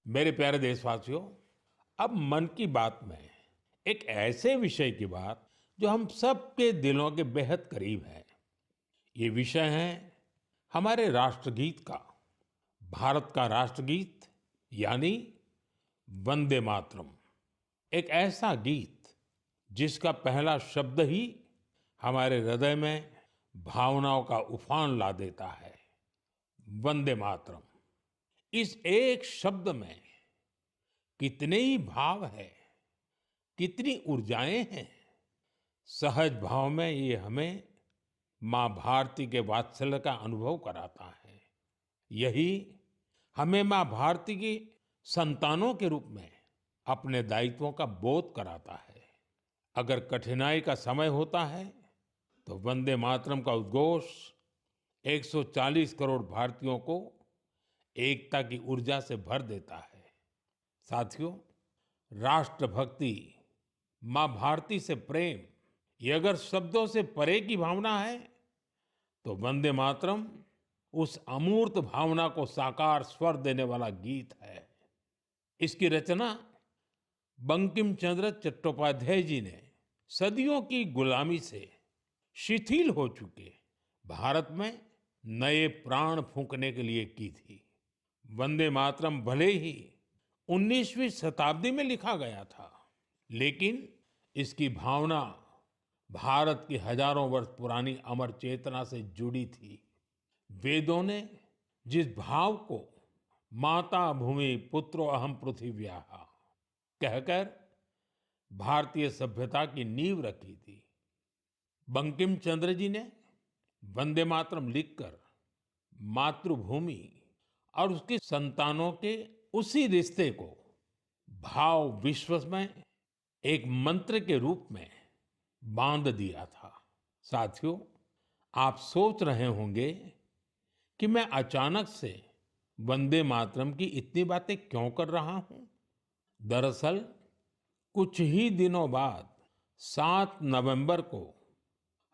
मेरे प्यारे देशवासियों, अब मन की बात में एक ऐसे विषय की बात जो हम सबके दिलों के बेहद करीब है। ये विषय है हमारे राष्ट्रगीत का। भारत का राष्ट्रगीत यानी वंदे मातरम। एक ऐसा गीत जिसका पहला शब्द ही हमारे हृदय में भावनाओं का उफान ला देता है। वंदे मातरम, इस एक शब्द में कितने ही भाव है, कितनी ऊर्जाएं हैं। सहज भाव में ये हमें माँ भारती के वात्सल्य का अनुभव कराता है। यही हमें माँ भारती की संतानों के रूप में अपने दायित्वों का बोध कराता है। अगर कठिनाई का समय होता है तो वंदे मातरम का उद्घोष 140 करोड़ भारतीयों को एकता की ऊर्जा से भर देता है। साथियों, राष्ट्रभक्ति, माँ भारती से प्रेम, ये अगर शब्दों से परे की भावना है तो वंदे मातरम उस अमूर्त भावना को साकार स्वर देने वाला गीत है। इसकी रचना बंकिम चंद्र चट्टोपाध्याय जी ने सदियों की गुलामी से शिथिल हो चुके भारत में नए प्राण फूंकने के लिए की थी। वंदे मातरम भले ही 19वीं शताब्दी में लिखा गया था, लेकिन इसकी भावना भारत की हजारों वर्ष पुरानी अमर चेतना से जुड़ी थी। वेदों ने जिस भाव को माता भूमि पुत्रो अहम पृथिव्याः कहकर भारतीय सभ्यता की नींव रखी थी, बंकिम चंद्र जी ने वंदे मातरम लिखकर मातृभूमि और उसकी संतानों के उसी रिश्ते को भाव विश्व में एक मंत्र के रूप में बांध दिया था। साथियों, आप सोच रहे होंगे कि मैं अचानक से वंदे मातरम की इतनी बातें क्यों कर रहा हूं। दरअसल कुछ ही दिनों बाद 7 नवंबर को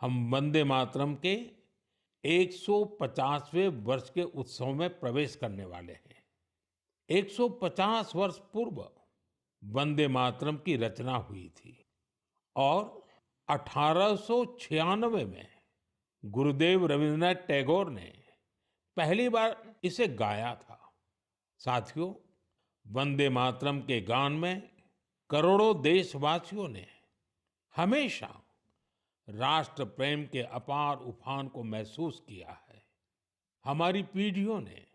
हम वंदे मातरम के 150वें वर्ष के उत्सव में प्रवेश करने वाले हैं। 150 वर्ष पूर्व वंदे मातरम की रचना हुई थी और 1896 में गुरुदेव रविंद्रनाथ टैगोर ने पहली बार इसे गाया था। साथियों, वंदे मातरम के गान में करोड़ों देशवासियों ने हमेशा राष्ट्र प्रेम के अपार उफान को महसूस किया है। हमारी पीढ़ियों ने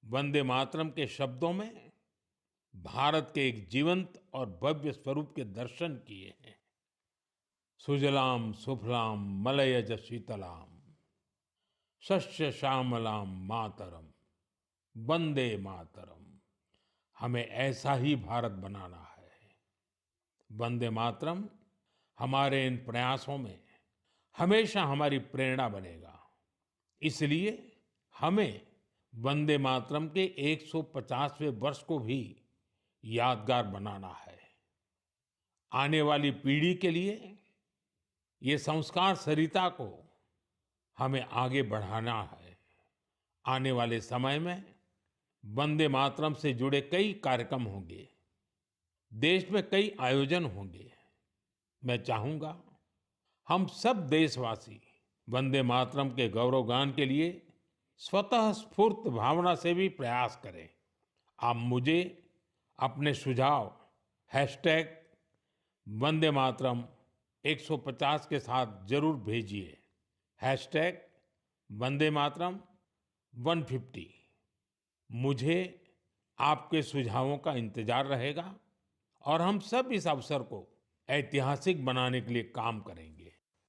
वंदे मातरम के शब्दों में भारत के एक जीवंत और भव्य स्वरूप के दर्शन किए हैं। सुजलाम सुफलाम मलयज शीतलाम शस्य श्यामलाम मातरम वंदे मातरम। हमें ऐसा ही भारत बनाना है। वंदे मातरम हमारे इन प्रयासों में हमेशा हमारी प्रेरणा बनेगा। इसलिए हमें वंदे मातरम के 150वें वर्ष को भी यादगार बनाना है। आने वाली पीढ़ी के लिए ये संस्कार सरिता को हमें आगे बढ़ाना है। आने वाले समय में वंदे मातरम से जुड़े कई कार्यक्रम होंगे, देश में कई आयोजन होंगे। मैं चाहूंगा हम सब देशवासी वंदे मातरम के गौरवगान के लिए स्वतः स्फूर्त भावना से भी प्रयास करें। आप मुझे अपने सुझाव हैशटैग वंदे मातरम 150 के साथ जरूर भेजिए। हैशटैग वंदे मातरम 150। मुझे आपके सुझावों का इंतजार रहेगा और हम सब इस अवसर को ऐतिहासिक बनाने के लिए काम करेंगे।